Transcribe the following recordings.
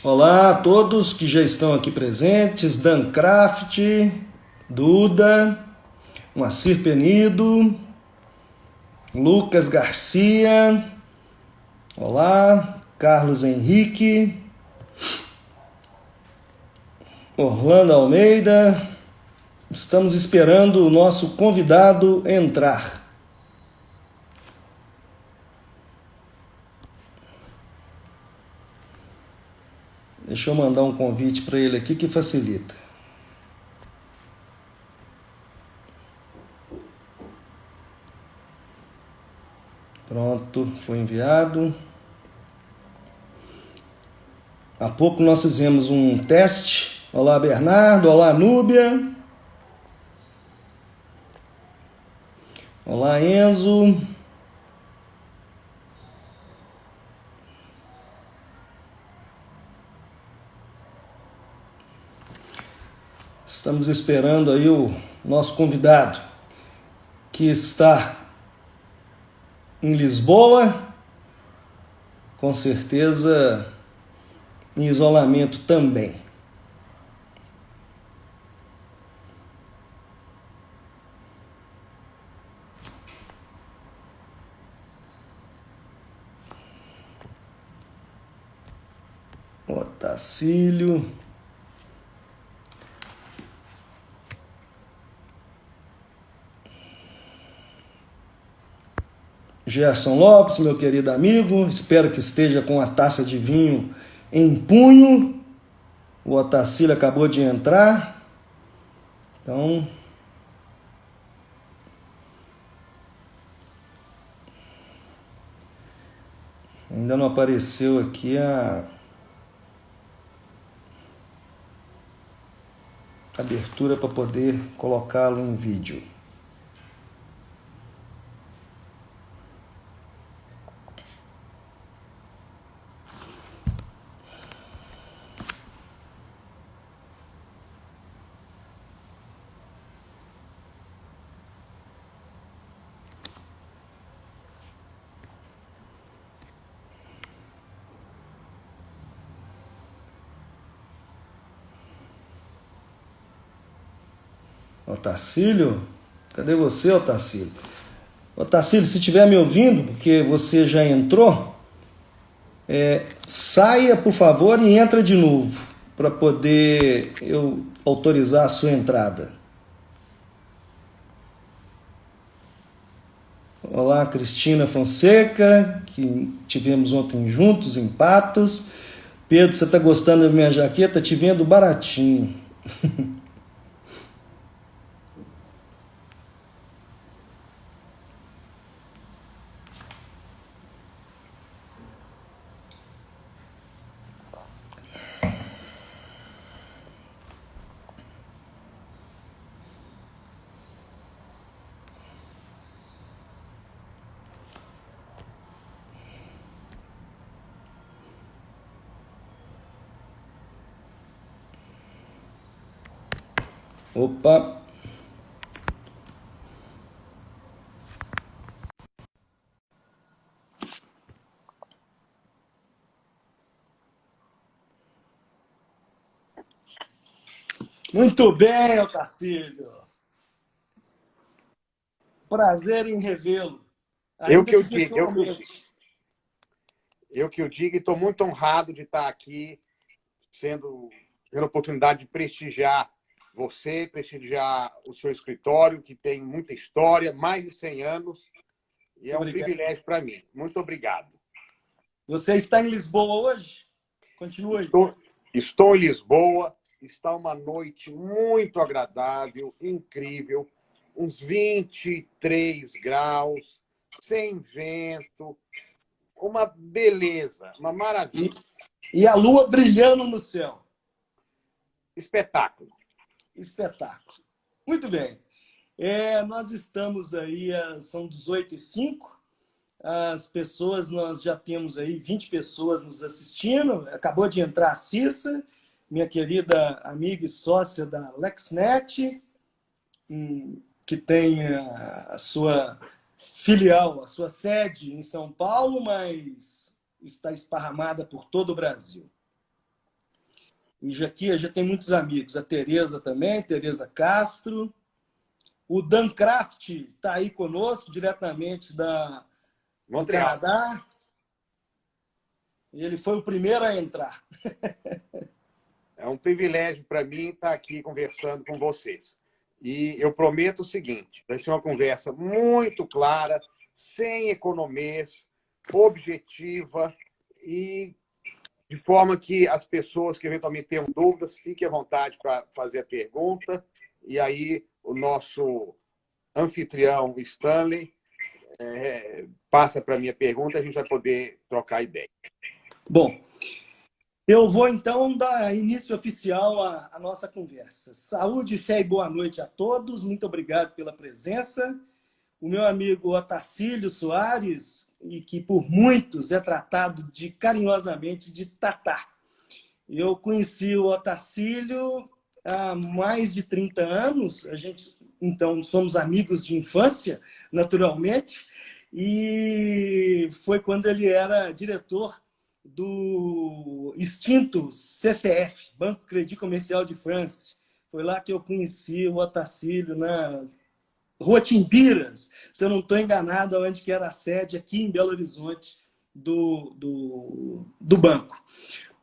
Olá a todos que já estão aqui presentes, Dan Craft, Duda, Moacir Penido, Lucas Garcia, olá, Carlos Henrique, Orlando Almeida. Estamos esperando o nosso convidado entrar. Deixa eu mandar um convite para ele aqui que facilita. Pronto, foi enviado. Há pouco nós fizemos um teste. Olá, Bernardo. Olá, Núbia. Olá, Enzo. Estamos esperando aí o nosso convidado, que está em Lisboa, com certeza em isolamento também. Otacílio. Gerson Lopes, meu querido amigo, espero que esteja com a taça de vinho em punho. O Otacílio acabou de entrar, então ainda não apareceu aqui a abertura para poder colocá-lo em vídeo. Otacílio? Cadê você, Otacílio? Otacílio, se estiver me ouvindo, porque você já entrou, saia, por favor, e entra de novo, para poder eu autorizar a sua entrada. Olá, Cristina Fonseca, que tivemos ontem juntos em Patos. Pedro, você está gostando da minha jaqueta? Te vendo baratinho. Opa! Muito bem, Otacílio. Prazer em revê-lo. Eu Ainda que eu que digo, virtualmente. eu que eu digo, e estou muito honrado de estar aqui, tendo a oportunidade de prestigiar você, prestigiar o seu escritório, que tem muita história, mais de 100 anos, e é um Obrigado. privilégio para mim. Muito obrigado. Você está em Lisboa hoje? Continue. Estou em Lisboa, está uma noite muito agradável, incrível, uns 23 graus, sem vento, uma beleza, uma maravilha. E a lua brilhando no céu. Espetáculo. Espetáculo. Muito bem. Nós estamos aí, são 18h05. As pessoas, nós já temos aí 20 pessoas nos assistindo. Acabou de entrar a Cissa, minha querida amiga e sócia da LexNet, que tem a sua filial, a sua sede em São Paulo, mas está esparramada por todo o Brasil. E aqui já tem muitos amigos. A Tereza também, Tereza Castro. O Dan Craft está aí conosco, diretamente do Montreal. Canadá. Ele foi o primeiro a entrar. É um privilégio para mim estar aqui conversando com vocês. E eu prometo o seguinte: vai ser uma conversa muito clara, sem economês, objetiva e de forma que as pessoas que eventualmente tenham dúvidas fiquem à vontade para fazer a pergunta. E aí o nosso anfitrião, Stanley, passa para a minha pergunta e a gente vai poder trocar ideia. Bom, eu vou então dar início oficial à nossa conversa. Saúde, fé e boa noite a todos. Muito obrigado pela presença. O meu amigo Otacílio Soares, e que por muitos é tratado carinhosamente de Tatá. Eu conheci o Otacílio há mais de 30 anos. A gente, então, somos amigos de infância, naturalmente. E foi quando ele era diretor do extinto CCF, Banco Crédit Comercial de France. Foi lá que eu conheci o Otacílio, na Rua Timbiras, se eu não estou enganado, onde que era a sede aqui em Belo Horizonte do banco.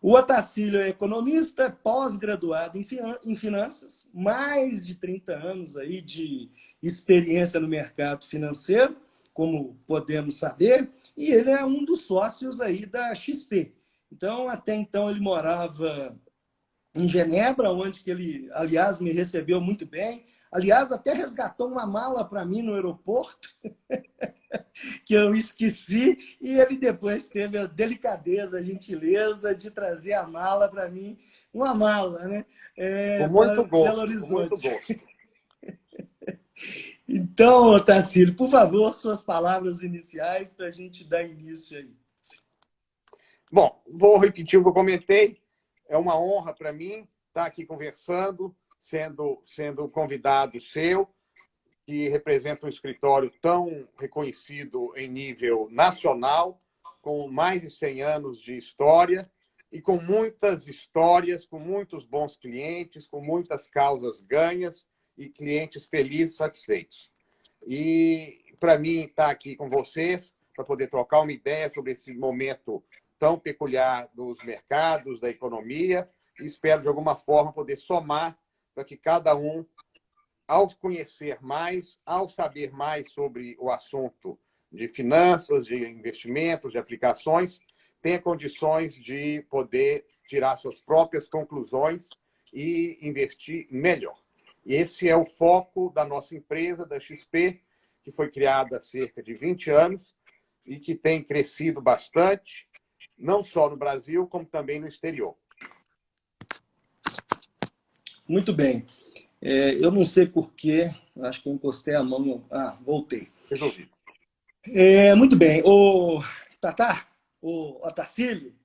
O Otacílio é economista, pós-graduado em finanças, mais de 30 anos aí de experiência no mercado financeiro, como podemos saber, e ele é um dos sócios aí da XP. Então, até então, ele morava em Genebra, onde que ele, aliás, me recebeu muito bem. Aliás, até resgatou uma mala para mim no aeroporto, que eu esqueci, e ele depois teve a delicadeza, a gentileza de trazer a mala para mim, uma mala, né? Com Para muito Belo gosto, com muito Horizonte. gosto. Então, Otacílio, por favor, suas palavras iniciais para a gente dar início aí. Bom, vou repetir o que eu comentei. É uma honra para mim estar aqui conversando, sendo convidado seu, que representa um escritório tão reconhecido em nível nacional, com mais de 100 anos de história e com muitas histórias, com muitos bons clientes, com muitas causas ganhas e clientes felizes, satisfeitos. E para mim estar aqui com vocês, para poder trocar uma ideia sobre esse momento tão peculiar dos mercados, da economia, e espero de alguma forma poder somar para que cada um, ao conhecer mais, ao saber mais sobre o assunto de finanças, de investimentos, de aplicações, tenha condições de poder tirar suas próprias conclusões e investir melhor. Esse é o foco da nossa empresa, da XP, que foi criada há cerca de 20 anos e que tem crescido bastante, não só no Brasil, como também no exterior. Muito bem. Eu não sei porquê, acho que eu encostei a mão. Voltei. Resolvido. Muito bem. O Tatá, o Otacílio,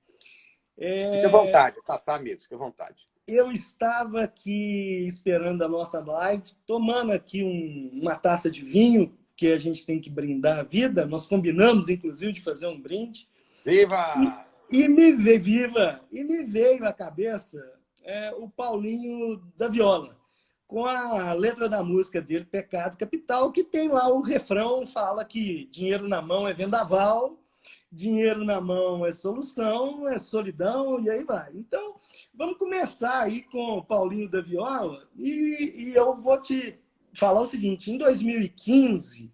Fique à vontade, tá mesmo, fique à vontade. eu estava aqui esperando a nossa live, tomando aqui uma taça de vinho, que a gente tem que brindar a vida. Nós combinamos, inclusive, de fazer um brinde. Viva! E me veio à cabeça o Paulinho da Viola, com a letra da música dele, Pecado Capital, que tem lá o refrão, fala que dinheiro na mão é vendaval, dinheiro na mão é solução, é solidão, e aí vai. Então, vamos começar aí com o Paulinho da Viola, e eu vou te falar o seguinte: em 2015,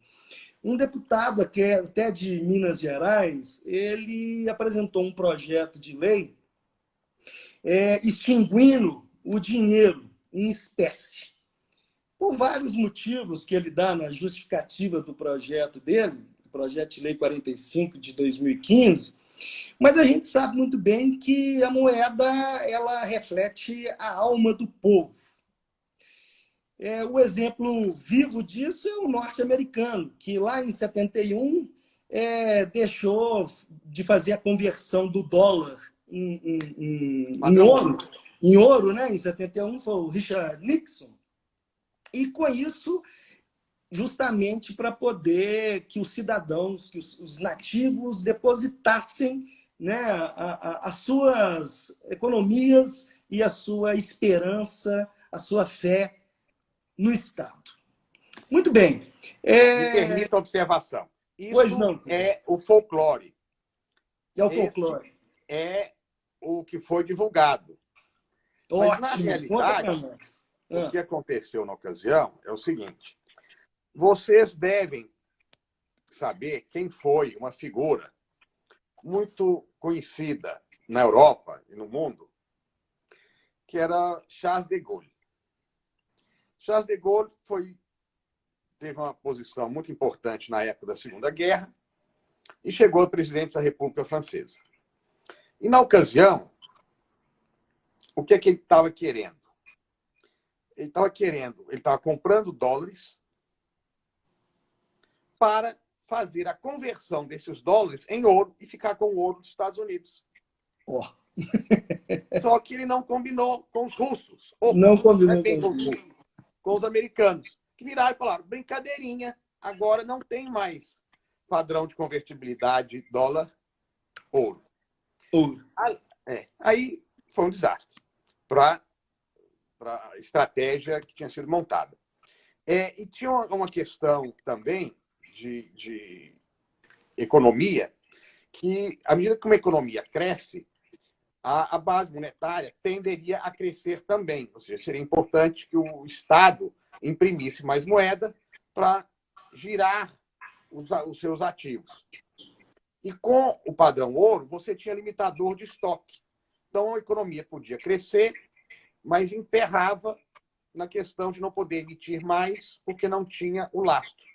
um deputado aqui, até de Minas Gerais, ele apresentou um projeto de lei extinguindo o dinheiro em espécie. Por vários motivos que ele dá na justificativa do projeto dele, o projeto de lei 45 de 2015, mas a gente sabe muito bem que a moeda ela reflete a alma do povo. O exemplo vivo disso é o norte-americano, que lá em 71 deixou de fazer a conversão do dólar em ouro, né? Em 71 foi o Richard Nixon. E com isso, justamente para poder que os cidadãos, que os nativos depositassem, né, as suas economias e a sua esperança, a sua fé no Estado. Muito bem. Me permita a observação. Pois Isso não. é o folclore. É o folclore. Esse é o que foi divulgado. Mas, na Ótimo. realidade, Conta pra nós. o que aconteceu na ocasião é o seguinte. Vocês devem saber quem foi uma figura muito conhecida na Europa e no mundo, que era Charles de Gaulle. Charles de Gaulle teve uma posição muito importante na época da Segunda Guerra e chegou a presidente da República Francesa. E, na ocasião, o que é que ele estava querendo? Ele estava comprando dólares para fazer a conversão desses dólares em ouro e ficar com o ouro dos Estados Unidos. Oh. Só que ele não combinou com os russos. Não combinou com os americanos, que viraram e falaram, brincadeirinha, agora não tem mais padrão de convertibilidade dólar-ouro. Aí foi um desastre para a estratégia que tinha sido montada. E tinha uma questão também de economia, que, à medida que uma economia cresce, a base monetária tenderia a crescer também. Ou seja, seria importante que o Estado imprimisse mais moeda para girar os seus ativos. E com o padrão ouro, você tinha limitador de estoque. Então, a economia podia crescer, mas emperrava na questão de não poder emitir mais porque não tinha o lastro.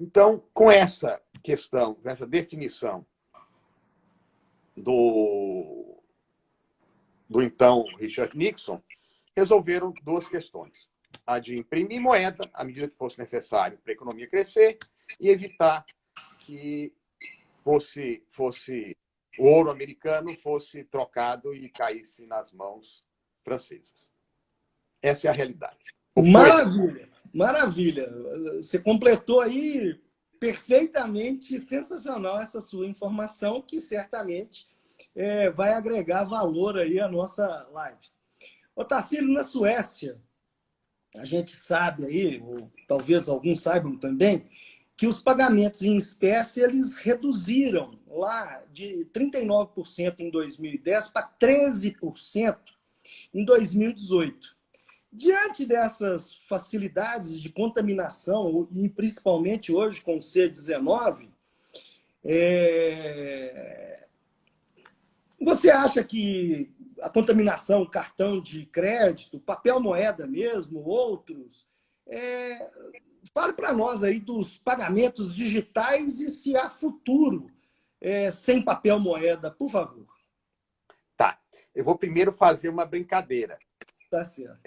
Então, com essa questão, essa definição do então Richard Nixon, resolveram duas questões. A de imprimir moeda à medida que fosse necessário para a economia crescer e evitar que o ouro americano fosse trocado e caísse nas mãos francesas. Essa é a realidade. Maravilha, maravilha. Você completou aí perfeitamente, sensacional essa sua informação, que certamente vai agregar valor aí à nossa live. Ô, Tarsílio, na Suécia, a gente sabe aí, ou talvez alguns saibam também, que os pagamentos em espécie eles reduziram lá de 39% em 2010 para 13% em 2018. Diante dessas facilidades de contaminação, e principalmente hoje com o C19, você acha que a contaminação, cartão de crédito, papel moeda mesmo, outros, fale para nós aí dos pagamentos digitais e se há futuro sem papel moeda, por favor. Tá. Eu vou primeiro fazer uma brincadeira. Tá certo.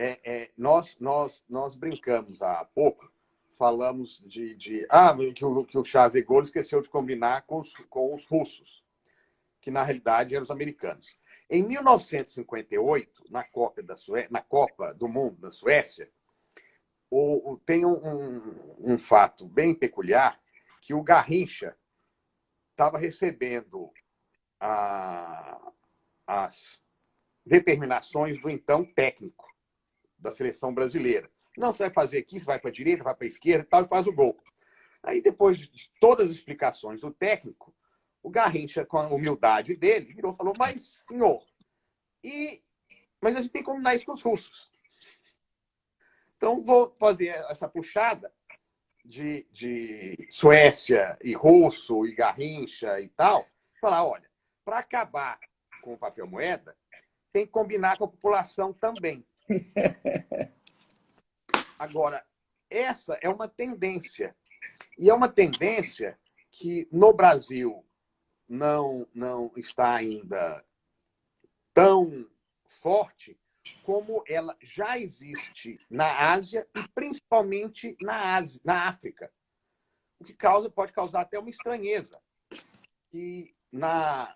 Nós brincamos há pouco, falamos que o Charles de Gaulle esqueceu de combinar com os russos, que na realidade eram os americanos. Em 1958, na Copa do Mundo da Suécia, tem um fato bem peculiar, que o Garrincha estava recebendo as determinações do então técnico da seleção brasileira. Não, você vai fazer aqui, você vai para a direita, vai para a esquerda e tal, e faz o gol. Aí, depois de todas as explicações do técnico, o Garrincha, com a humildade dele, virou e falou, mas, senhor, mas a gente tem que combinar isso com os russos. Então, vou fazer essa puxada de Suécia e russo e Garrincha e tal, falar, olha, para acabar com o papel moeda, tem que combinar com a população também. Agora, essa é uma tendência. E é uma tendência que no Brasil não está ainda tão forte como ela já existe na Ásia e principalmente na África. O que pode causar até uma estranheza. E na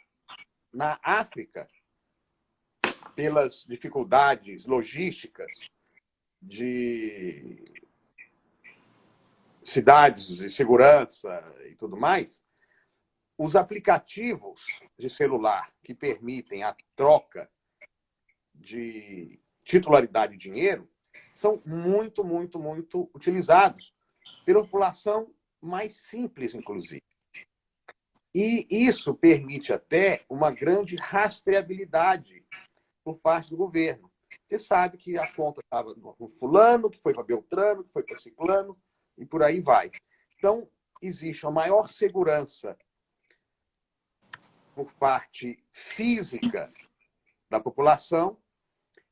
África, pelas dificuldades logísticas de cidades de segurança e tudo mais, os aplicativos de celular que permitem a troca de titularidade de dinheiro são muito, muito, muito utilizados pela população mais simples, inclusive. E isso permite até uma grande rastreabilidade por parte do governo. Você sabe que a conta estava no fulano, que foi para Beltrano, que foi para Ciclano, e por aí vai. Então, existe uma maior segurança por parte física da população,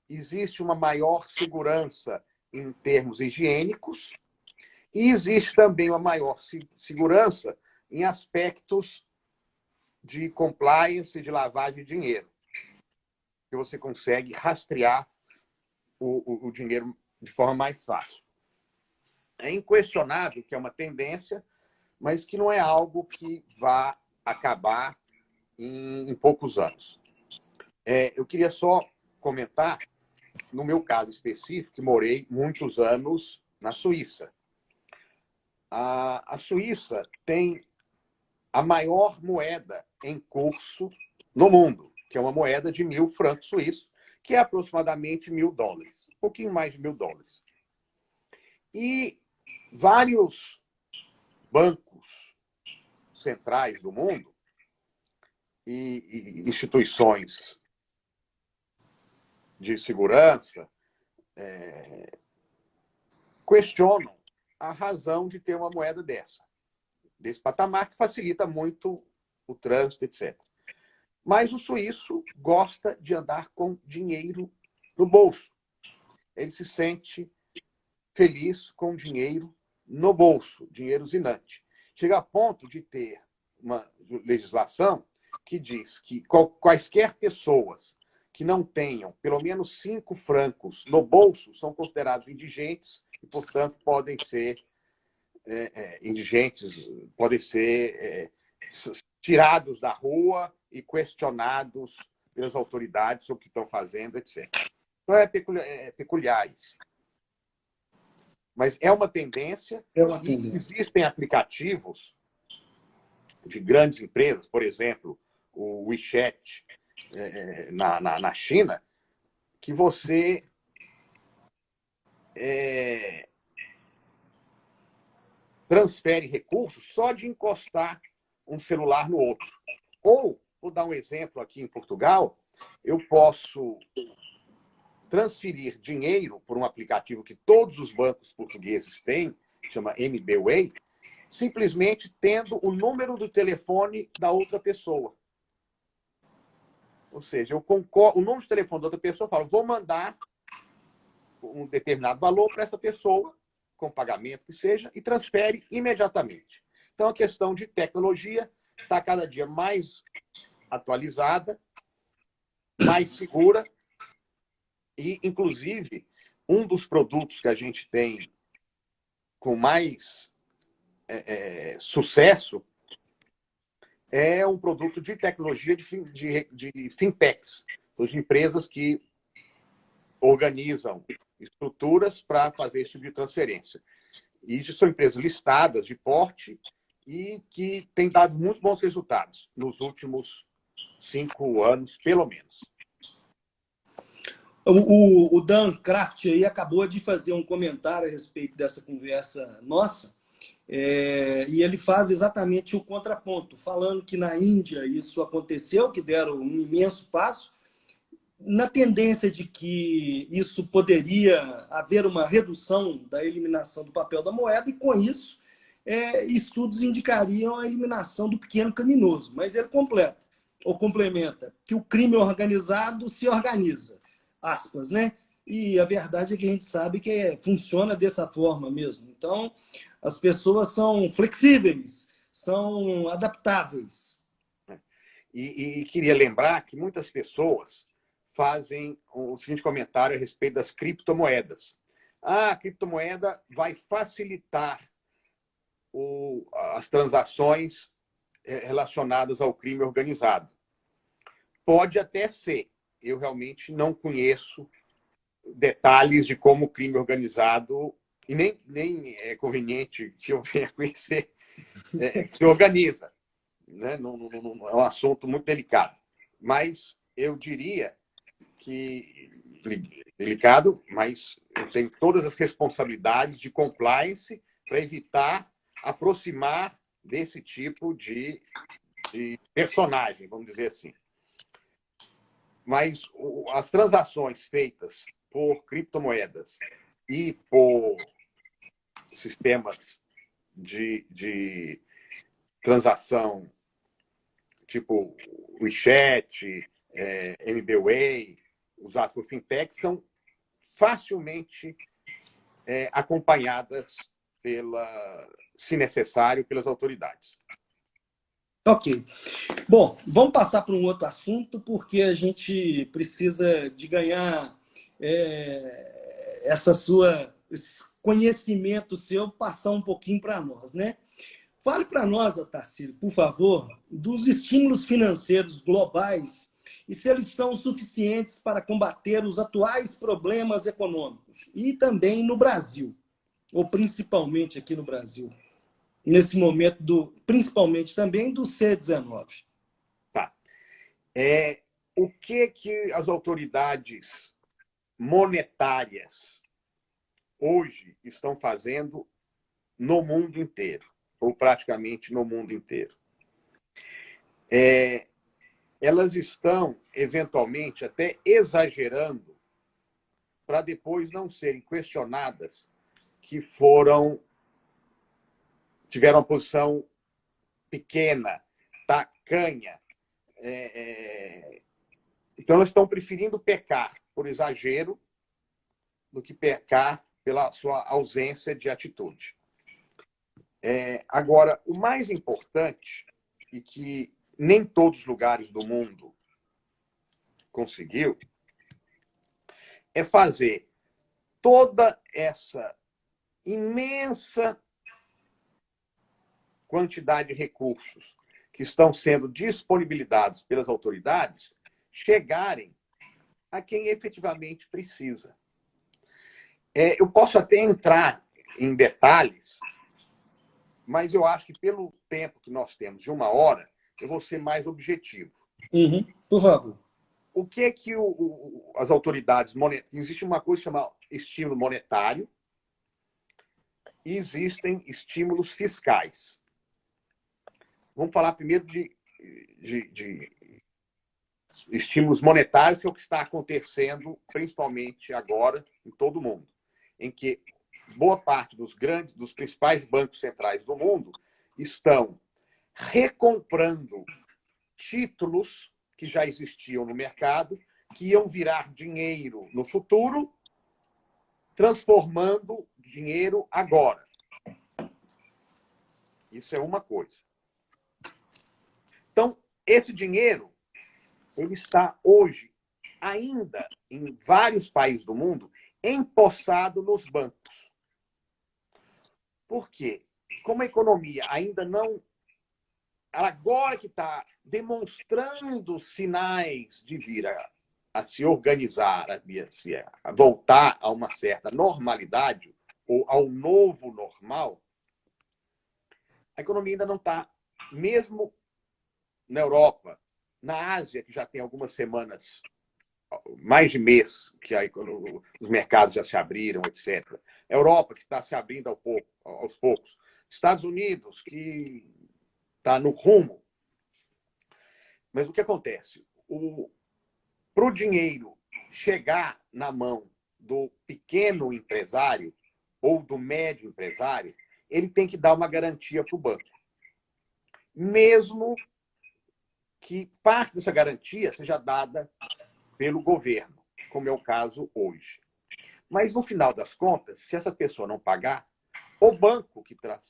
existe uma maior segurança em termos higiênicos e existe também uma maior segurança em aspectos de compliance e de lavagem de dinheiro, que você consegue rastrear o dinheiro de forma mais fácil. É inquestionável que é uma tendência, mas que não é algo que vá acabar em poucos anos. Eu queria só comentar, no meu caso específico, que morei muitos anos na Suíça. A Suíça tem a maior moeda em curso no mundo, que é uma moeda de 1.000 francos suíços, que é aproximadamente $1.000, um pouquinho mais de $1.000. E vários bancos centrais do mundo e instituições de segurança questionam a razão de ter uma moeda desse patamar, que facilita muito o trânsito, etc. Mas o suíço gosta de andar com dinheiro no bolso. Ele se sente feliz com dinheiro no bolso, dinheiro zinante. Chega a ponto de ter uma legislação que diz que quaisquer pessoas que não tenham pelo menos 5 francos no bolso são considerados indigentes e, portanto, podem ser indigentes, podem ser tirados da rua e questionados pelas autoridades sobre o que estão fazendo, etc. Então, é peculiar isso. Mas é uma tendência, e existem aplicativos de grandes empresas, por exemplo, o WeChat na China, que você transfere recursos só de encostar um celular no outro. Ou, vou dar um exemplo aqui em Portugal, eu posso transferir dinheiro por um aplicativo que todos os bancos portugueses têm, chama MBWay, simplesmente tendo o número do telefone da outra pessoa. Ou seja, o número de telefone da outra pessoa, eu falo, vou mandar um determinado valor para essa pessoa, com pagamento que seja, e transfere imediatamente. Então, a questão de tecnologia está cada dia mais atualizada, mais segura, e, inclusive, um dos produtos que a gente tem com mais sucesso é um produto de tecnologia de fintechs, de empresas que organizam estruturas para fazer esse tipo de transferência. E são empresas listadas de porte e que têm dado muito bons resultados nos últimos 5 anos, pelo menos. O Dan Kraft aí acabou de fazer um comentário a respeito dessa conversa nossa, e ele faz exatamente o contraponto, falando que na Índia isso aconteceu, que deram um imenso passo, na tendência de que isso poderia haver uma redução da eliminação do papel da moeda, e com isso estudos indicariam a eliminação do pequeno criminoso. Mas ele completa, ou complementa, que o crime organizado se organiza, aspas, né? E a verdade é que a gente sabe que funciona dessa forma mesmo. Então, as pessoas são flexíveis, são adaptáveis. E queria lembrar que muitas pessoas fazem o seguinte comentário a respeito das criptomoedas. A criptomoeda vai facilitar as transações relacionadas ao crime organizado. Pode até ser. Eu realmente não conheço detalhes de como o crime organizado, e nem é conveniente que eu venha conhecer, se organiza. Né? Não, é um assunto muito delicado. Mas eu diria delicado, mas eu tenho todas as responsabilidades de compliance para evitar aproximar desse tipo de personagem, vamos dizer assim. Mas as transações feitas por criptomoedas e por sistemas de transação tipo WeChat, MBWay, usados por fintech, são facilmente acompanhadas, se necessário, pelas autoridades. Ok. Bom, vamos passar para um outro assunto, porque a gente precisa de ganhar esse conhecimento seu, passar um pouquinho para nós, né? Fale para nós, Otacílio, por favor, dos estímulos financeiros globais e se eles são suficientes para combater os atuais problemas econômicos e também no Brasil, ou principalmente aqui no Brasil, nesse momento, principalmente também do C-19. Tá. O que as autoridades monetárias hoje estão fazendo no mundo inteiro, ou praticamente no mundo inteiro? Elas estão, eventualmente, até exagerando para depois não serem questionadas que tiveram uma posição pequena, tacanha. Então, elas estão preferindo pecar por exagero do que pecar pela sua ausência de atitude. Agora, o mais importante, e que nem todos os lugares do mundo conseguiu, é fazer toda essa imensa quantidade de recursos que estão sendo disponibilizados pelas autoridades chegarem a quem efetivamente precisa. Eu posso até entrar em detalhes, mas eu acho que pelo tempo que nós temos de 1 hora, eu vou ser mais objetivo. Por favor. O que é que as autoridades monetárias... Existe uma coisa chamada estímulo monetário e existem estímulos fiscais. Vamos falar primeiro de estímulos monetários, que é o que está acontecendo, principalmente agora, em todo o mundo, em que boa parte dos principais bancos centrais do mundo estão recomprando títulos que já existiam no mercado, que iam virar dinheiro no futuro, transformando dinheiro agora. Isso é uma coisa. Então, esse dinheiro, ele está hoje, ainda em vários países do mundo, empossado nos bancos. Por quê? Como a economia ainda não... Agora que está demonstrando sinais de vir a se organizar, a voltar a uma certa normalidade, ou ao novo normal, a economia ainda não está, mesmo na Europa, na Ásia, que já tem algumas semanas, mais de mês, que os mercados já se abriram, etc. A Europa, que está se abrindo aos poucos. Estados Unidos, que está no rumo. Mas o que acontece? Para o dinheiro chegar na mão do pequeno empresário ou do médio empresário, ele tem que dar uma garantia para o banco. Mesmo que parte dessa garantia seja dada pelo governo, como é o caso hoje. Mas, no final das contas, se essa pessoa não pagar, o banco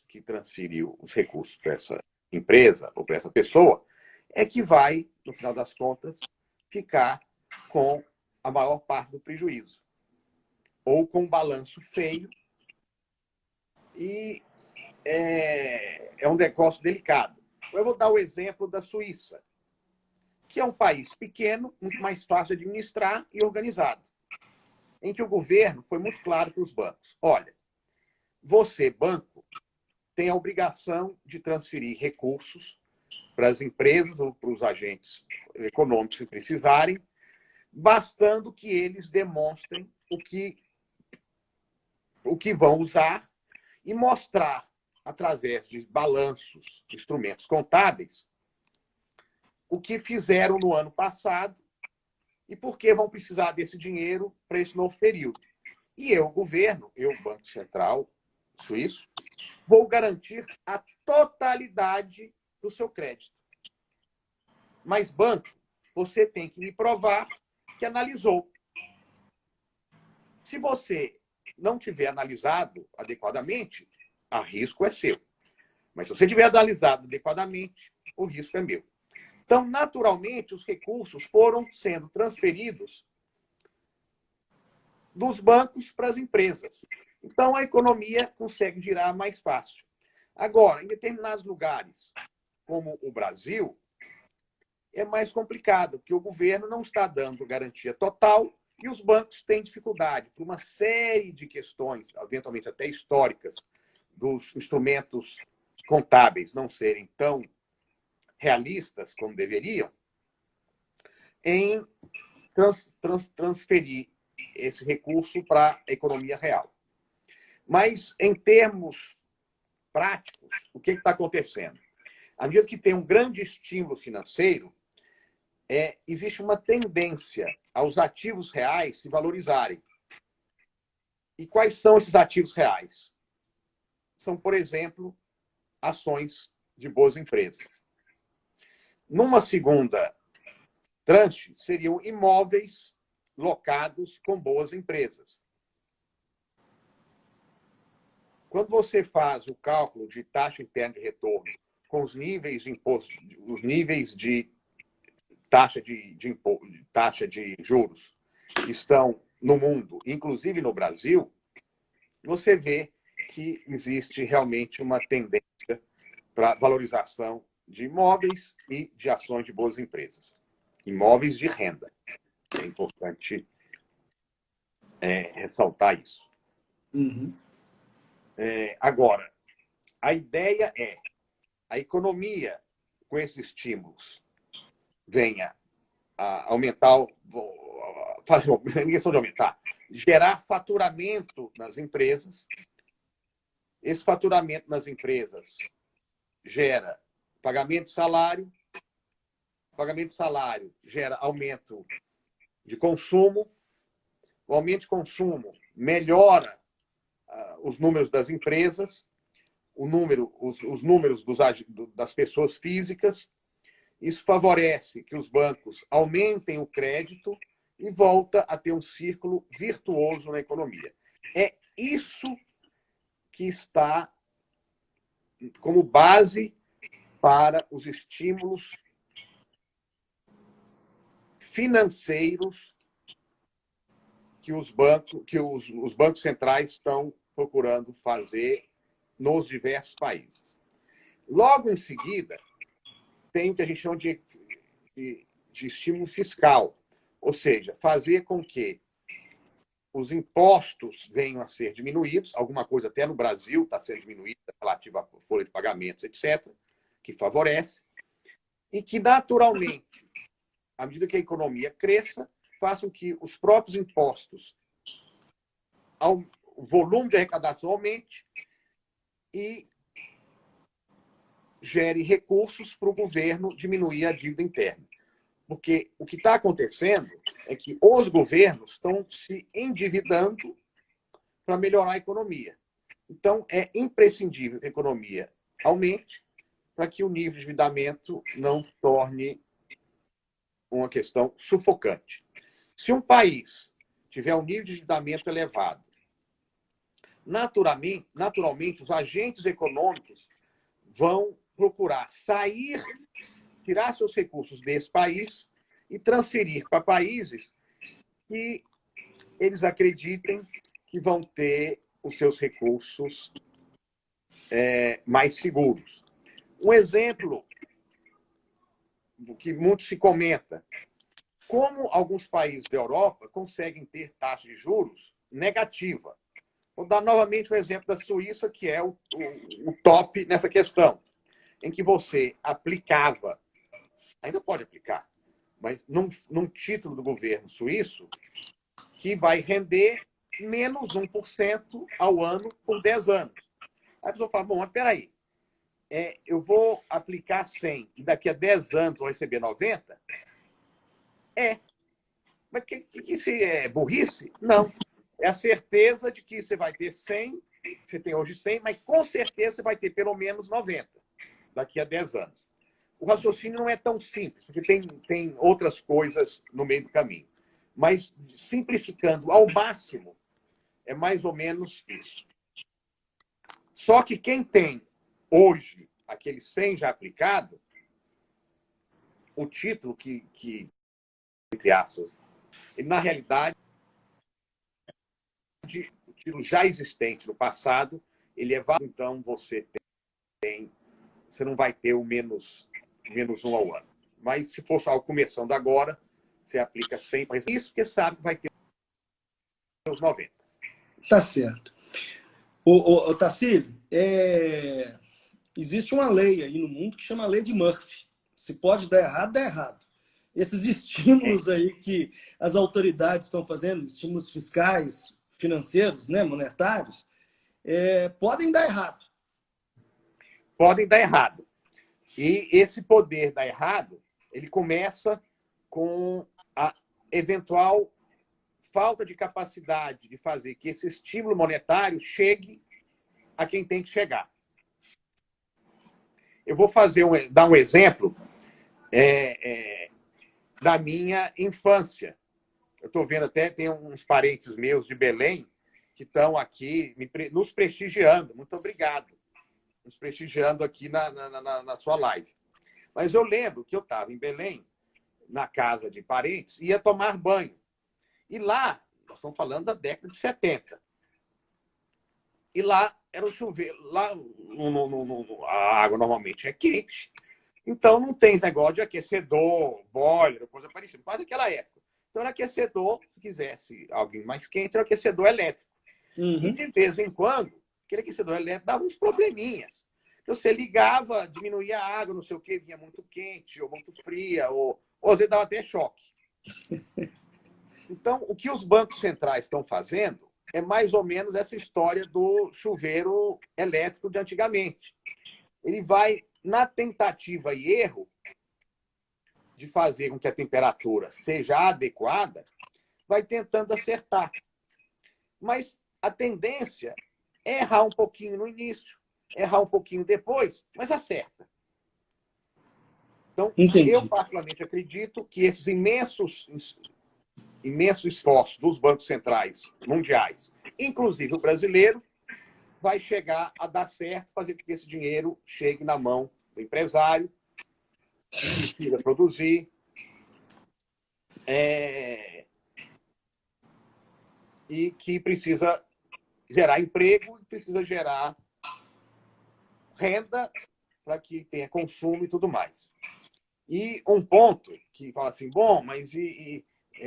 que transferiu os recursos para essa empresa ou para essa pessoa é que vai, no final das contas, ficar com a maior parte do prejuízo. Ou com um balanço feio. E é um negócio delicado. Eu vou dar o exemplo da Suíça, que é um país pequeno, muito mais fácil de administrar e organizado, em que o governo foi muito claro para os bancos. Olha, você, banco, tem a obrigação de transferir recursos para as empresas ou para os agentes econômicos que precisarem, bastando que eles demonstrem o que vão usar e mostrar, através de balanços, instrumentos contábeis, o que fizeram no ano passado e por que vão precisar desse dinheiro para esse novo período. E eu, governo, eu, Banco Central Suíço, vou garantir a totalidade do seu crédito. Mas, banco, você tem que me provar que analisou. Se você não tiver analisado adequadamente, o risco é seu. Mas se você tiver analisado adequadamente, o risco é meu. Então, naturalmente, os recursos foram sendo transferidos dos bancos para as empresas. Então, a economia consegue girar mais fácil. Agora, em determinados lugares, como o Brasil, é mais complicado, porque o governo não está dando garantia total e os bancos têm dificuldade por uma série de questões, eventualmente até históricas, dos instrumentos contábeis não serem tão realistas como deveriam, em transferir esse recurso para a economia real. Mas, em termos práticos, o que está acontecendo? À medida que tem um grande estímulo financeiro, existe uma tendência aos ativos reais se valorizarem. E quais são esses ativos reais? São, por exemplo, ações de boas empresas. Numa segunda tranche, seriam imóveis locados com boas empresas. Quando você faz o cálculo de taxa interna de retorno com os níveis de imposto, os níveis de taxa de juros que estão no mundo, inclusive no Brasil, você vê que existe realmente uma tendência para valorização de imóveis e de ações de boas empresas. Imóveis de renda. É importante ressaltar isso. Uhum. Agora, a ideia é a economia, com esses estímulos, venha a aumentar, fazer uma questão de aumentar, gerar faturamento nas empresas. Esse faturamento nas empresas gera pagamento de salário. Pagamento de salário gera aumento de consumo. O aumento de consumo melhora os números das empresas, os números das pessoas físicas. Isso favorece que os bancos aumentem o crédito e volta a ter um círculo virtuoso na economia. É isso que está como base para os estímulos financeiros que os bancos centrais estão procurando fazer nos diversos países. Logo em seguida, tem o que a gente chama de estímulo fiscal, ou seja, fazer com que os impostos venham a ser diminuídos, alguma coisa até no Brasil está sendo diminuída relativa à folha de pagamentos, etc., que favorece, e que, naturalmente, à medida que a economia cresça, façam que os próprios impostos, o volume de arrecadação aumente e gere recursos para o governo diminuir a dívida interna. Porque o que está acontecendo é que os governos estão se endividando para melhorar a economia. Então, é imprescindível que a economia aumente para que o nível de endividamento não torne uma questão sufocante. Se um país tiver um nível de endividamento elevado, naturalmente os agentes econômicos vão procurar tirar seus recursos desse país e transferir para países que eles acreditem que vão ter os seus recursos mais seguros. Um exemplo que muito se comenta: como alguns países da Europa conseguem ter taxa de juros negativa. Vou dar novamente o exemplo da Suíça, que é o top nessa questão, em que você aplicava, ainda pode aplicar, mas num título do governo suíço que vai render menos 1% ao ano por 10 anos. Aí a pessoa fala, bom, mas peraí, eu vou aplicar 100 e daqui a 10 anos vou receber 90? Mas que isso é burrice? Não. É a certeza de que você vai ter 100, você tem hoje 100, mas com certeza você vai ter pelo menos 90 daqui a 10 anos. O raciocínio não é tão simples, porque tem outras coisas no meio do caminho. Mas, simplificando ao máximo, é mais ou menos isso. Só que quem tem hoje aquele 100 já aplicado, o título que entre aspas, ele, na realidade, o título já existente no passado, ele é válido, então você não vai ter o menos 1 ao ano. Mas se for algo começando agora, você aplica 100 para isso, porque sabe que vai ter os 90. Tá certo. Ô Tarsílio, existe uma lei aí no mundo que chama Lei de Murphy. Se pode dar errado, dá errado. Esses estímulos aí que as autoridades estão fazendo, estímulos fiscais, financeiros, né, monetários, podem dar errado. Podem dar errado. E esse poder dar errado, ele começa com a eventual falta de capacidade de fazer que esse estímulo monetário chegue a quem tem que chegar. Eu vou dar um exemplo da minha infância. Eu estou vendo até, tem uns parentes meus de Belém que estão aqui nos prestigiando. Muito obrigado. Nos prestigiando aqui na sua live. Mas eu lembro que eu estava em Belém, na casa de parentes, ia tomar banho. E lá, nós estamos falando da década de 70. E lá era o chuveiro. Lá a água normalmente é quente. Então não tem esse negócio de aquecedor, boiler, coisa parecida. Quase naquela época. Então era aquecedor, se quisesse alguém mais quente, era aquecedor elétrico. Uhum. E de vez em quando, aquele aquecedor elétrico dava uns probleminhas. Você ligava, diminuía a água, não sei o quê, vinha muito quente, ou muito fria, ou às vezes dava até choque. Então, o que os bancos centrais estão fazendo é mais ou menos essa história do chuveiro elétrico de antigamente. Ele vai, na tentativa e erro de fazer com que a temperatura seja adequada, vai tentando acertar. Mas a tendência é errar um pouquinho no início, errar um pouquinho depois, mas acerta. Então, Entendi. eu particularmente acredito que esses imensos esforços dos bancos centrais mundiais, inclusive o brasileiro, vai chegar a dar certo, fazer com que esse dinheiro chegue na mão do empresário, que precisa produzir, e que precisa gerar emprego e precisa gerar renda para que tenha consumo e tudo mais. E um ponto que fala assim, bom, mas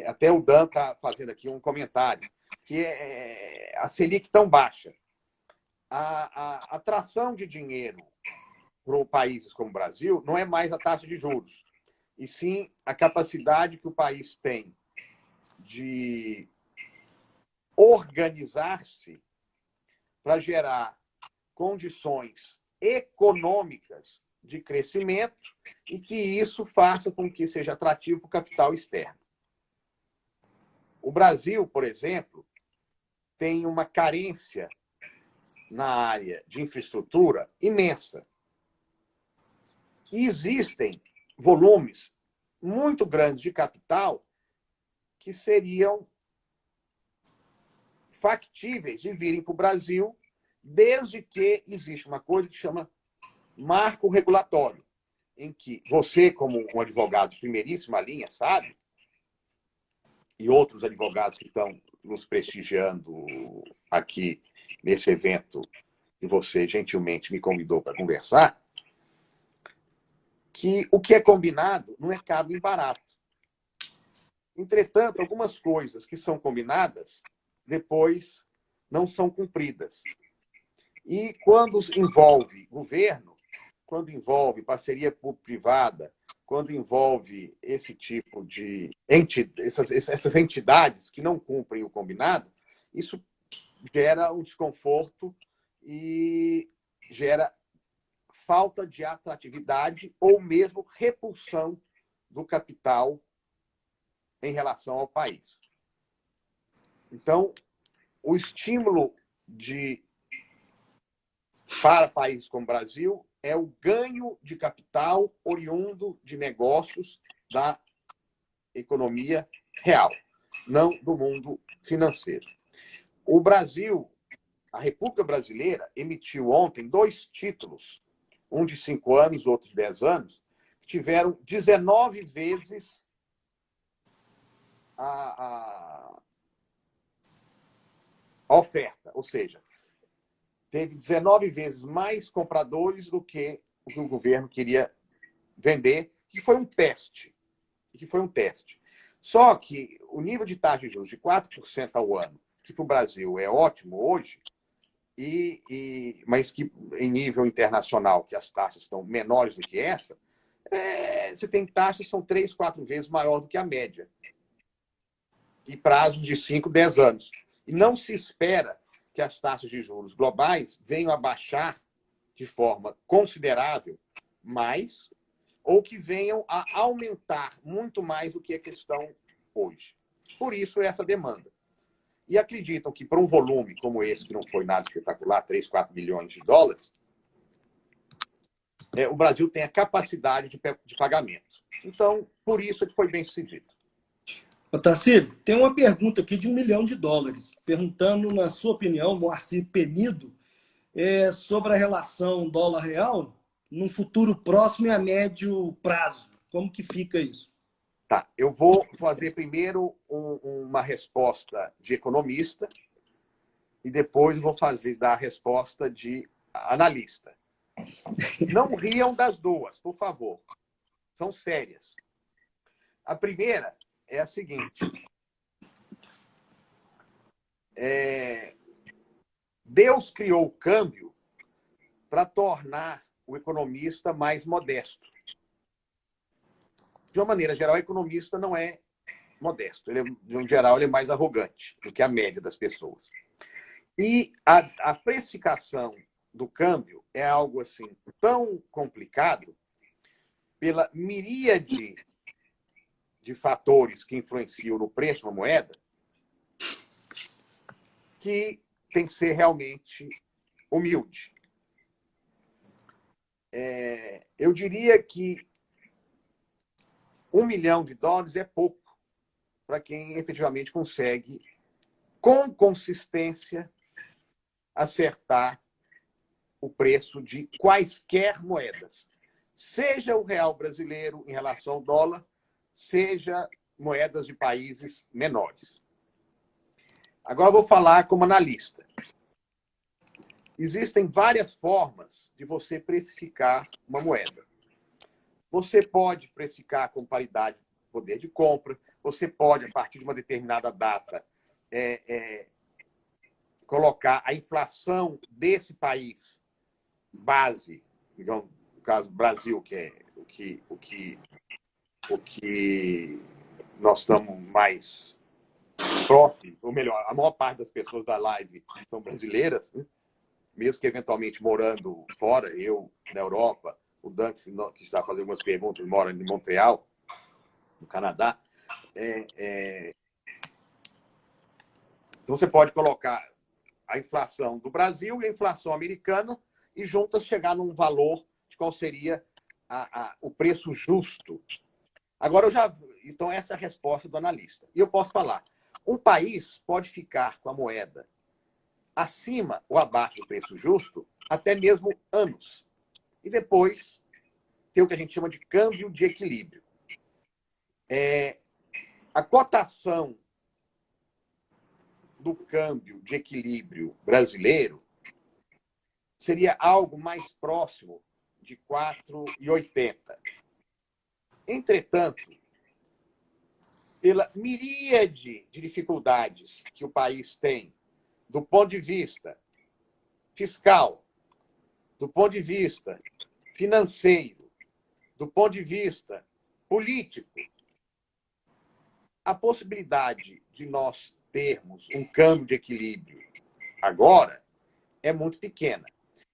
até o Dan está fazendo aqui um comentário, que é a Selic tão baixa. A atração de dinheiro para países como o Brasil não é mais a taxa de juros, e sim a capacidade que o país tem de organizar-se para gerar condições econômicas de crescimento e que isso faça com que seja atrativo para o capital externo. O Brasil, por exemplo, tem uma carência na área de infraestrutura imensa. E existem volumes muito grandes de capital que seriam factíveis de virem para o Brasil, desde que existe uma coisa que chama marco regulatório, em que você, como um advogado de primeiríssima linha, sabe, e outros advogados que estão nos prestigiando aqui nesse evento que você gentilmente me convidou para conversar, que o que é combinado não é caro nem barato. Entretanto, algumas coisas que são combinadas depois não são cumpridas. E quando envolve governo, quando envolve parceria público-privada, quando envolve esse tipo de essas entidades que não cumprem o combinado, isso gera um desconforto e gera falta de atratividade ou mesmo repulsão do capital em relação ao país. Então, o estímulo para países como o Brasil é o ganho de capital oriundo de negócios da economia real, não do mundo financeiro. O Brasil, a República Brasileira, emitiu ontem 2 títulos, um de 5 anos, outro de 10 anos, que tiveram 19 vezes a oferta, ou seja, teve 19 vezes mais compradores do que o que o governo queria vender, que foi um teste. Só que o nível de taxa de juros de 4% ao ano, que para o Brasil é ótimo hoje, mas que em nível internacional, que as taxas estão menores do que essa, você tem taxas que são 3, 4 vezes maior do que a média. E prazos de 5, 10 anos. E não se espera que as taxas de juros globais venham a baixar de forma considerável mais, ou que venham a aumentar muito mais do que a questão hoje. Por isso, essa demanda. E acreditam que, para um volume como esse, que não foi nada espetacular, 3, 4 bilhões de dólares, o Brasil tem a capacidade de pagamento. Então, por isso ele foi bem sucedido. Tarcísio, tem uma pergunta aqui de $1 milhão, perguntando, na sua opinião, Moacir Penido, sobre a relação dólar-real num futuro próximo e a médio prazo. Como que fica isso? Tá, eu vou fazer primeiro uma resposta de economista e depois vou dar a resposta de analista. Não riam das duas, por favor. São sérias. A primeira é a seguinte. Deus criou o câmbio para tornar o economista mais modesto. De uma maneira geral, o economista não é modesto. De um geral, ele é mais arrogante do que a média das pessoas. E a precificação do câmbio é algo assim tão complicado pela miríade de fatores que influenciam no preço de uma moeda que tem que ser realmente humilde. Eu diria que $1 milhão é pouco para quem efetivamente consegue, com consistência, acertar o preço de quaisquer moedas. Seja o real brasileiro em relação ao dólar, seja moedas de países menores. Agora eu vou falar como analista. Existem várias formas de você precificar uma moeda. Você pode precificar com paridade de poder de compra, você pode, a partir de uma determinada data, colocar a inflação desse país base, digamos, no caso do Brasil, que é o que nós estamos mais próximos, ou melhor, a maior parte das pessoas da live são brasileiras, né? Mesmo que eventualmente morando fora, eu na Europa, o Dante, que está fazendo algumas perguntas, mora em Montreal, no Canadá. Então, você pode colocar a inflação do Brasil e a inflação americana e juntas chegar num valor de qual seria o preço justo. Agora, então, essa é a resposta do analista. E eu posso falar, um país pode ficar com a moeda acima ou abaixo do preço justo até mesmo anos. E depois ter o que a gente chama de câmbio de equilíbrio. A cotação do câmbio de equilíbrio brasileiro seria algo mais próximo de 4,80. Entretanto, pela miríade de dificuldades que o país tem do ponto de vista fiscal, do ponto de vista financeiro, do ponto de vista político, a possibilidade de nós termos um câmbio de equilíbrio agora é muito pequena.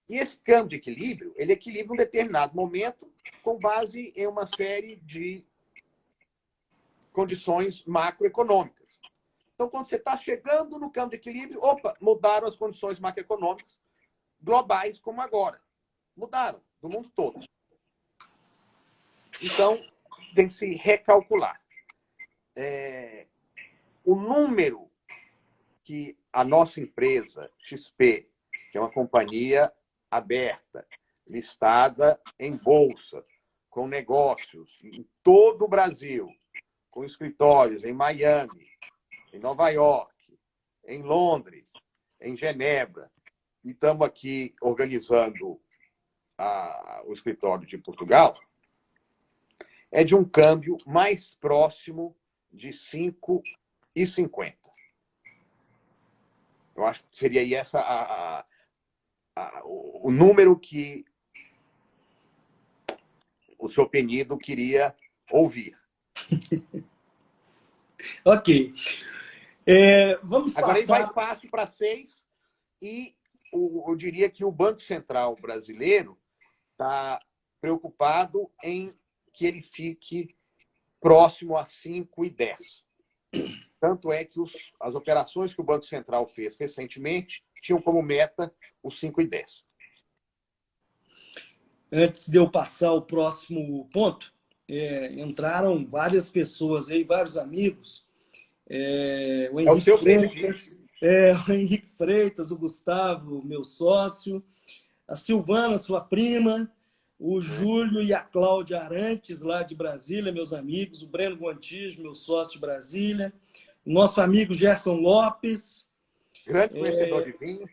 E esse câmbio de equilíbrio, ele equilibra um determinado momento com base em uma série de condições macroeconômicas. Então, quando você está chegando no câmbio de equilíbrio, opa, mudaram as condições macroeconômicas globais como agora. Mudaram, do mundo todo. Então, tem que se recalcular. O número que a nossa empresa, XP, que é uma companhia aberta, listada em bolsa, com negócios em todo o Brasil, com escritórios em Miami, em Nova York, em Londres, em Genebra, e estamos aqui organizando o escritório de Portugal, é de um câmbio mais próximo de 5,50. Eu acho que seria aí o número que o senhor Penido queria ouvir. Ok. Vamos Agora ele vai passar... fácil para 6 e eu diria que o Banco Central brasileiro está preocupado em que ele fique próximo a 5,10. Tanto é que as operações que o Banco Central fez recentemente tinham como meta os 5,10. Antes de eu passar o próximo ponto, entraram várias pessoas aí, vários amigos. O É o Henrique seu Freitas, prestígio. o Henrique Freitas, o Gustavo, meu sócio, a Silvana, sua prima, o Júlio e a Cláudia Arantes, lá de Brasília, meus amigos, o Breno Gontijo, meu sócio de Brasília, o nosso amigo Gerson Lopes. Grande conhecedor de vinho.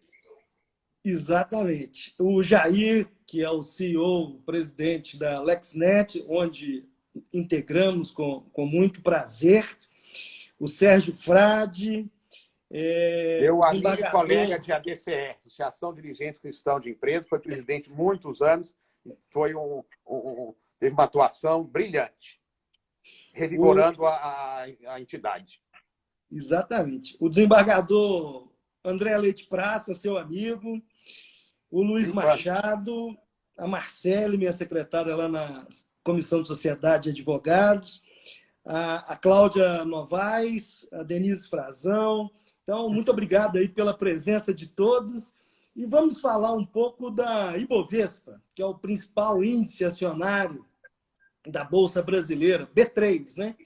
Exatamente. O Jair, que é o CEO, o presidente da LexNet, onde integramos com muito prazer. O Sérgio Frade, Meu o amigo e colega desembargador... de ADCR, Associação de Dirigentes Cristãos de Empresas, foi presidente muitos anos, teve uma atuação brilhante, revigorando a entidade. Exatamente. O desembargador André Leite Praça, seu amigo, o Luiz Machado, a Marcele, minha secretária lá na Comissão de Sociedade e Advogados, a Cláudia Novaes, a Denise Frazão. Então, muito obrigado aí pela presença de todos. E vamos falar um pouco da Ibovespa, que é o principal índice acionário da Bolsa Brasileira, B3, né?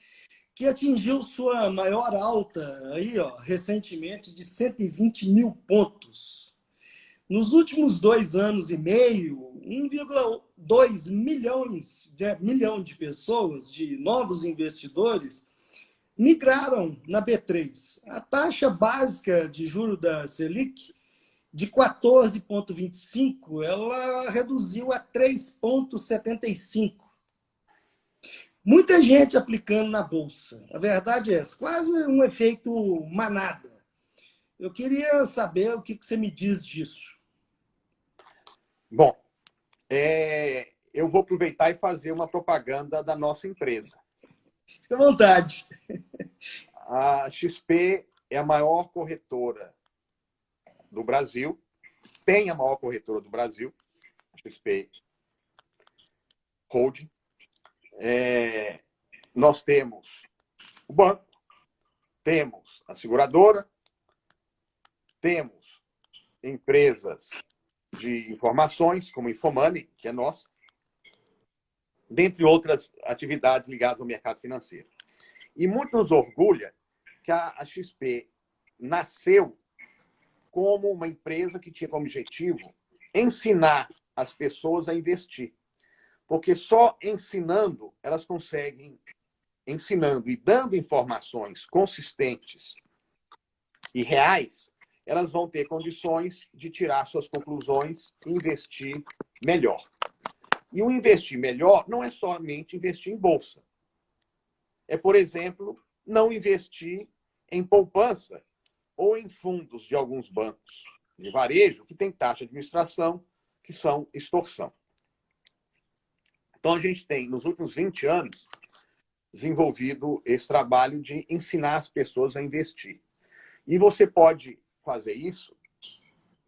Que atingiu sua maior alta aí, recentemente de 120 mil pontos. Nos últimos 2 anos e meio, 1,2 milhão de pessoas, de novos investidores, migraram na B3. A taxa básica de juros da Selic, de 14,25, ela reduziu a 3,75. Muita gente aplicando na Bolsa. A verdade é essa, quase um efeito manada. Eu queria saber o que você me diz disso. Bom, eu vou aproveitar e fazer uma propaganda da nossa empresa. Fique à vontade. A XP é a maior corretora do Brasil, tem a maior corretora do Brasil, a XP Holding. Nós temos o banco, temos a seguradora, temos empresas de informações, como Infomoney, que é nossa, dentre outras atividades ligadas ao mercado financeiro. E muito nos orgulha que a XP nasceu como uma empresa que tinha como objetivo ensinar as pessoas a investir. Porque só ensinando, elas conseguem, ensinando e dando informações consistentes e reais, elas vão ter condições de tirar suas conclusões e investir melhor. E o investir melhor não é somente investir em bolsa. É, por exemplo, não investir em poupança ou em fundos de alguns bancos de varejo que têm taxa de administração que são extorsão. Então, a gente tem, nos últimos 20 anos, desenvolvido esse trabalho de ensinar as pessoas a investir. E você pode fazer isso,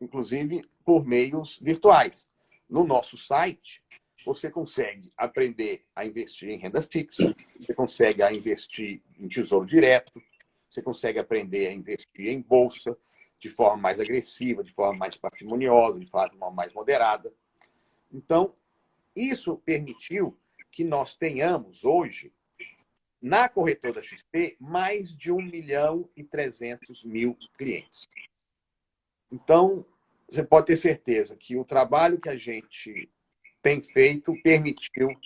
inclusive, por meios virtuais. No nosso site, você consegue aprender a investir em renda fixa, você consegue investir em tesouro direto, você consegue aprender a investir em bolsa de forma mais agressiva, de forma mais parcimoniosa, de forma mais moderada. Então, isso permitiu que nós tenhamos hoje, na corretora da XP, mais de 1.300.000 clientes. Então, você pode ter certeza que o trabalho que a gente tem feito permitiu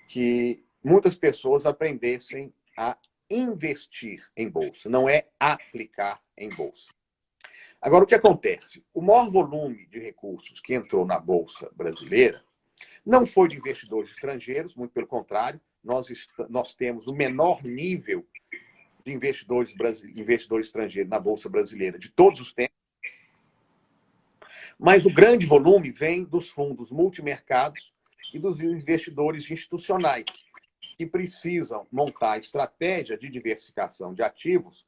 que muitas pessoas aprendessem a investir em bolsa, não é aplicar em bolsa. Agora, o que acontece? O maior volume de recursos que entrou na Bolsa brasileira não foi de investidores estrangeiros, muito pelo contrário, nós temos o menor nível de investidores estrangeiros na Bolsa brasileira de todos os tempos, mas o grande volume vem dos fundos multimercados e dos investidores institucionais, que precisam montar estratégia de diversificação de ativos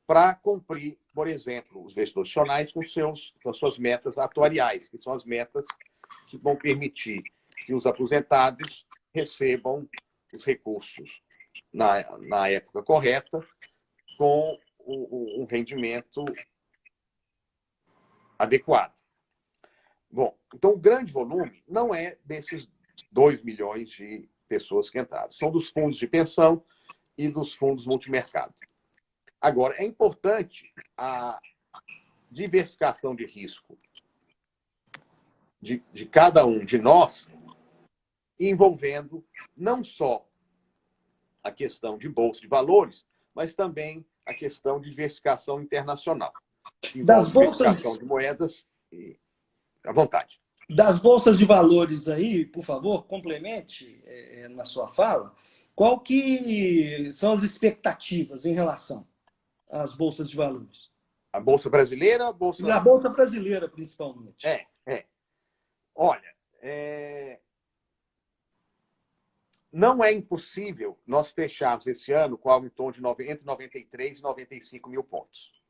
para cumprir, por exemplo, os investidores institucionais com suas metas atuariais, que são as metas que vão permitir que os aposentados recebam os recursos na época correta, com um rendimento adequado. Bom, então o grande volume não é desses 2 milhões de pessoas que entraram. São dos fundos de pensão e dos fundos multimercado. Agora, é importante a diversificação de risco de cada um de nós, envolvendo não só a questão de bolsa de valores, mas também a questão de diversificação internacional. Das Envolve diversificação bolsas, de moedas e à vontade. das bolsas de valores aí, por favor, complemente na sua fala. Qual que são as expectativas em relação às bolsas de valores? A Bolsa Brasileira, a Bolsa... Na Bolsa Brasileira, principalmente. Olha, não é impossível nós fecharmos esse ano com algo em torno de entre 93 e 95 mil pontos.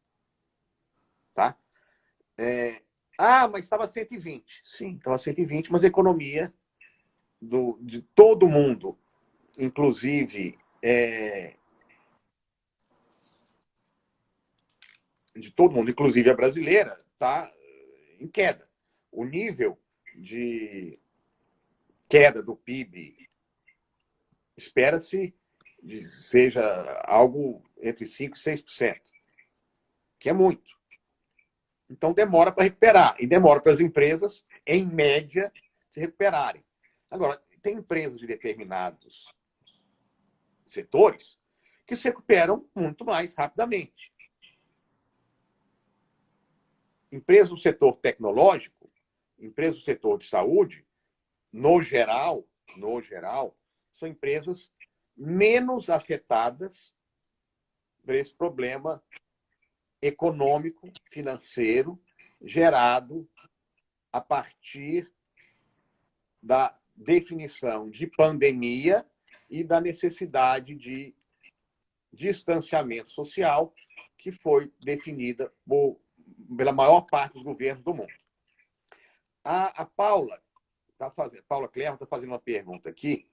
Tá? Mas estava 120. Sim, estava 120, mas a economia de todo mundo, inclusive de todo mundo, inclusive a brasileira, está em queda. O nível de queda do PIB espera-se seja algo entre 5% e 6%, que é muito. Então, demora para recuperar. E demora para as empresas, em média, se recuperarem. Agora, tem empresas de determinados setores que se recuperam muito mais rapidamente. Empresas do setor tecnológico, empresas do setor de saúde, no geral, são empresas menos afetadas por esse problema econômico, financeiro, gerado a partir da definição de pandemia e da necessidade de distanciamento social que foi definida pela maior parte dos governos do mundo. A Paula Clermont está fazendo uma pergunta aqui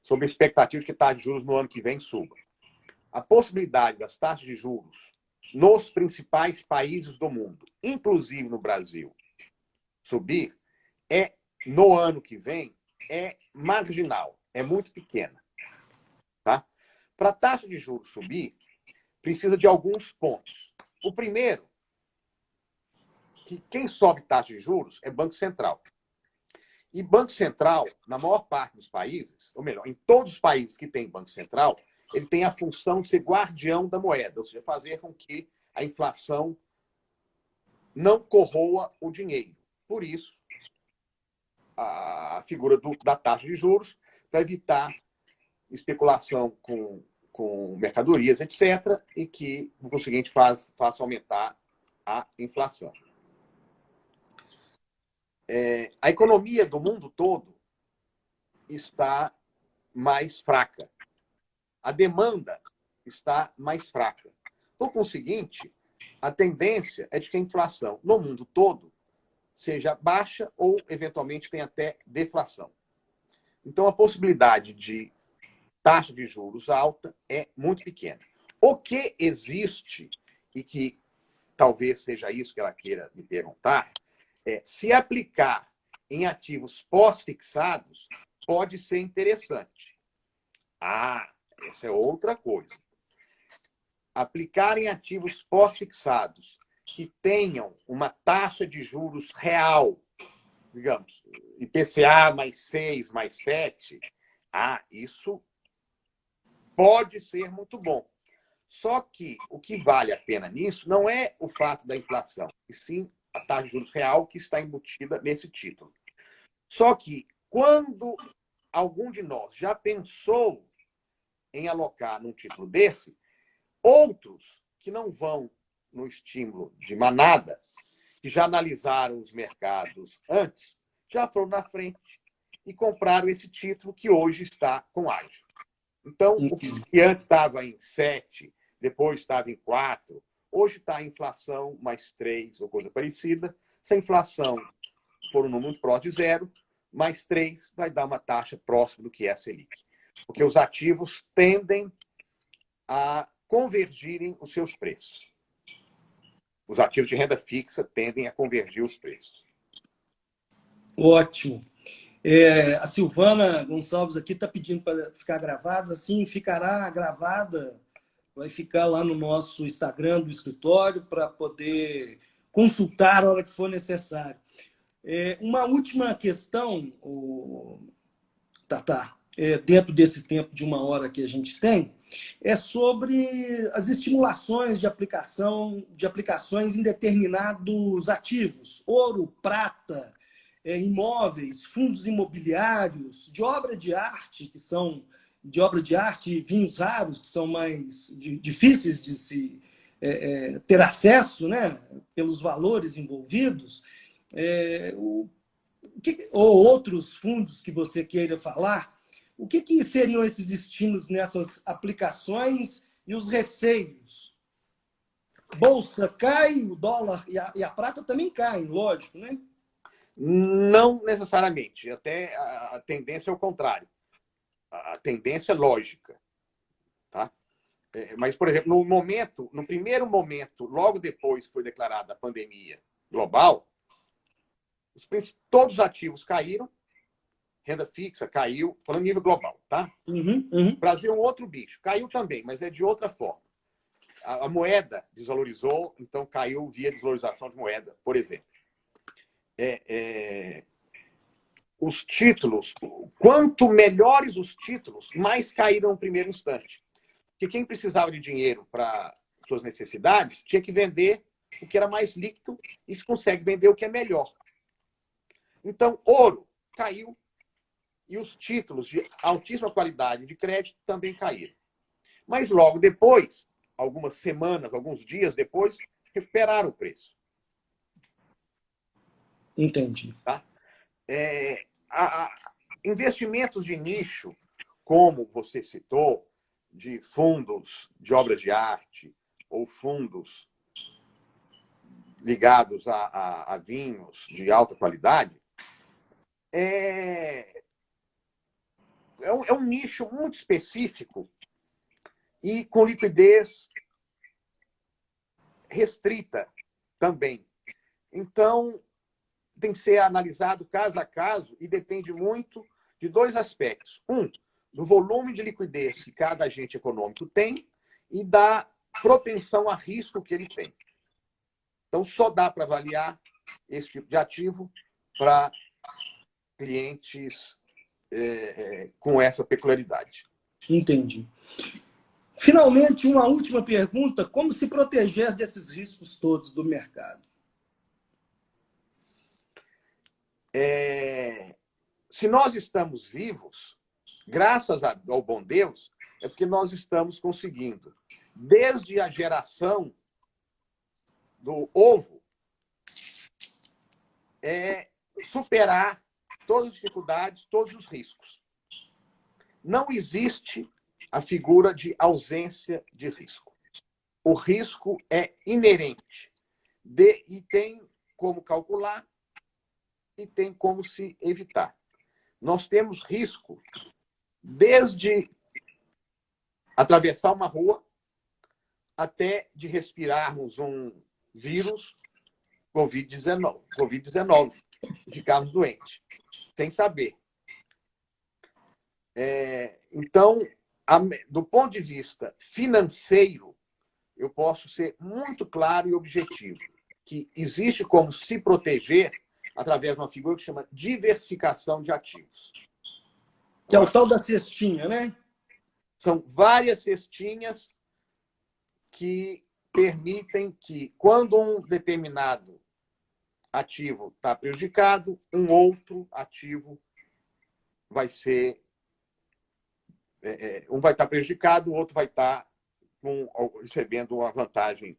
sobre a expectativa de que a taxa de juros no ano que vem suba. A possibilidade das taxas de juros nos principais países do mundo, inclusive no Brasil, subir, no ano que vem, é marginal, é muito pequena. Tá? Para a taxa de juros subir, precisa de alguns pontos. O primeiro, que quem sobe taxa de juros é Banco Central. E Banco Central, na maior parte dos países, ou melhor, em todos os países que tem Banco Central, ele tem a função de ser guardião da moeda, ou seja, fazer com que a inflação não corroa o dinheiro. Por isso, a figura da taxa de juros, para evitar especulação com mercadorias, etc., e que, por conseguinte, faça aumentar a inflação. A economia do mundo todo está mais fraca. a demanda está mais fraca. Por conseguinte, a tendência é de que a inflação no mundo todo seja baixa ou, eventualmente, tenha até deflação. Então, a possibilidade de taxa de juros alta é muito pequena. O que existe, e que talvez seja isso que ela queira me perguntar, é se aplicar em ativos pós-fixados pode ser interessante. Ah, essa é outra coisa. Aplicar em ativos pós-fixados que tenham uma taxa de juros real, digamos, IPCA mais 6, mais 7, isso pode ser muito bom. Só que o que vale a pena nisso não é o fato da inflação, e sim a taxa de juros real que está embutida nesse título. Só que quando algum de nós já pensou em alocar num título desse, outros que não vão no estímulo de manada, que já analisaram os mercados antes, já foram na frente e compraram esse título que hoje está com ágio. Então, o que antes estava em 7, depois estava em 4, hoje está a inflação mais 3 ou coisa parecida. Se a inflação for um número muito próximo de 0, mais 3 vai dar uma taxa próxima do que é a Selic. Porque os ativos tendem a convergirem os seus preços. Os ativos de renda fixa tendem a convergir os preços. Ótimo. A Silvana Gonçalves aqui está pedindo para ficar gravado, assim, ficará gravada, vai ficar lá no nosso Instagram do escritório para poder consultar a hora que for necessário. Uma última questão, Tatá, dentro desse tempo de 1 hora que a gente tem, é sobre as estimulações de aplicações em determinados ativos, ouro, prata, imóveis, fundos imobiliários, de obra de arte, que são de obra de arte e vinhos raros, que são mais difíceis de se ter acesso, né, pelos valores envolvidos, ou outros fundos que você queira falar, o que seriam esses estímulos nessas aplicações e os receios? Bolsa cai, o dólar e a prata também caem, lógico, né? Não necessariamente. Até a tendência é o contrário. A tendência é lógica. Tá? Mas, por exemplo, no primeiro momento, logo depois que foi declarada a pandemia global, todos os ativos caíram, renda fixa caiu, falando em nível global, tá? O Brasil é um outro bicho. Caiu também, mas é de outra forma. A moeda desvalorizou, então caiu via desvalorização de moeda, por exemplo. Os títulos, quanto melhores os títulos, mais caíram no primeiro instante. Porque quem precisava de dinheiro para suas necessidades tinha que vender o que era mais líquido e se consegue vender o que é melhor. Então, ouro caiu e os títulos de altíssima qualidade de crédito também caíram. Mas logo depois, algumas semanas, alguns dias depois, recuperaram o preço. Entendi. Tá? Investimentos de nicho, como você citou, de fundos de obras de arte ou fundos ligados a vinhos de alta qualidade, é um nicho muito específico e com liquidez restrita também. Então, tem que ser analisado caso a caso e depende muito de 2 aspectos. Do volume de liquidez que cada agente econômico tem e da propensão a risco que ele tem. Então, só dá para avaliar esse tipo de ativo para clientes com essa peculiaridade. Entendi. Finalmente, uma última pergunta: como se proteger desses riscos todos do mercado? Se nós estamos vivos, graças ao bom Deus, é porque nós estamos conseguindo, desde a geração do ovo, superar todas as dificuldades, todos os riscos. Não existe a figura de ausência de risco. O risco é inerente e tem como calcular e tem como se evitar. Nós temos risco desde atravessar uma rua até de respirarmos um vírus Covid-19, ficarmos doentes, sem saber. Então, do ponto de vista financeiro, eu posso ser muito claro e objetivo, que existe como se proteger através de uma figura que chama diversificação de ativos. Que é o tal da cestinha, né? São várias cestinhas que permitem que, quando um determinado ativo está prejudicado, um outro ativo vai ser... um vai estar prejudicado, o outro vai estar recebendo uma vantagem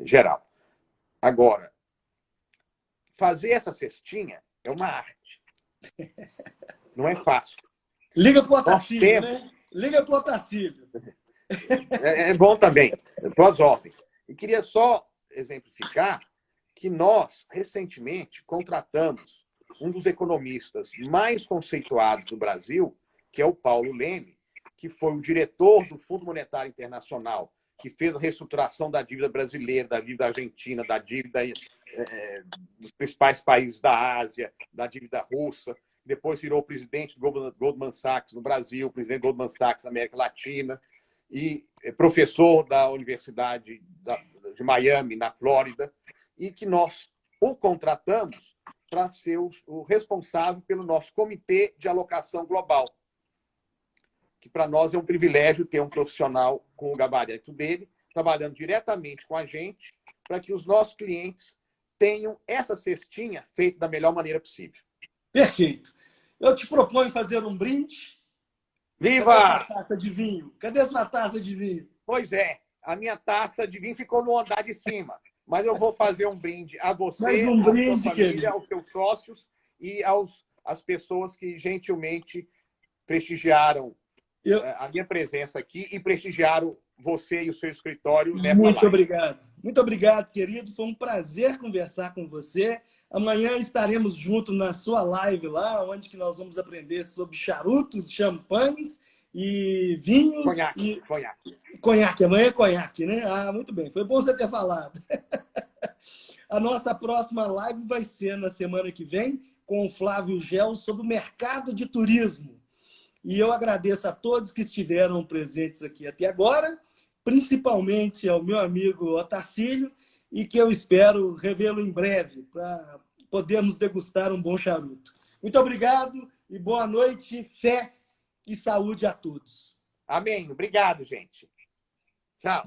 geral. Agora, fazer essa cestinha é uma arte. Não é fácil. Liga para o Otacílio, né? Liga para o Otacílio. É bom também, para as ordens. E queria só exemplificar que nós, recentemente, contratamos um dos economistas mais conceituados do Brasil, que é o Paulo Leme, que foi o diretor do Fundo Monetário Internacional, que fez a reestruturação da dívida brasileira, da dívida argentina, da dívida dos principais países da Ásia, da dívida russa. Depois virou presidente do Goldman Sachs no Brasil, presidente do Goldman Sachs na América Latina, e professor da Universidade de Miami, na Flórida, e que nós o contratamos para ser o responsável pelo nosso Comitê de Alocação Global, que para nós é um privilégio ter um profissional com o gabarito dele, trabalhando diretamente com a gente, para que os nossos clientes tenham essa cestinha feita da melhor maneira possível. Perfeito. Eu te proponho fazer um brinde. Viva! Cadê essa taça de vinho? Cadê essa taça de vinho? Pois é, a minha taça de vinho ficou no andar de cima, mas eu vou fazer um brinde a você, Mais um à sua brinde, família, querido. aos seus sócios e às pessoas que gentilmente prestigiaram a minha presença aqui e prestigiaram você e o seu escritório nessa live. Muito obrigado. Muito obrigado, querido. Foi um prazer conversar com você. Amanhã estaremos juntos na sua live lá, onde que nós vamos aprender sobre charutos, champanhes e vinhos. Conhaque. Conhaque. Amanhã é conhaque, né? Ah, muito bem. Foi bom você ter falado. A nossa próxima live vai ser na semana que vem com o Flávio Gel sobre o mercado de turismo. E eu agradeço a todos que estiveram presentes aqui até agora, principalmente ao meu amigo Otacílio, e que eu espero revê-lo em breve, para podermos degustar um bom charuto. Muito obrigado e boa noite, fé e saúde a todos. Amém. Obrigado, gente. Tchau.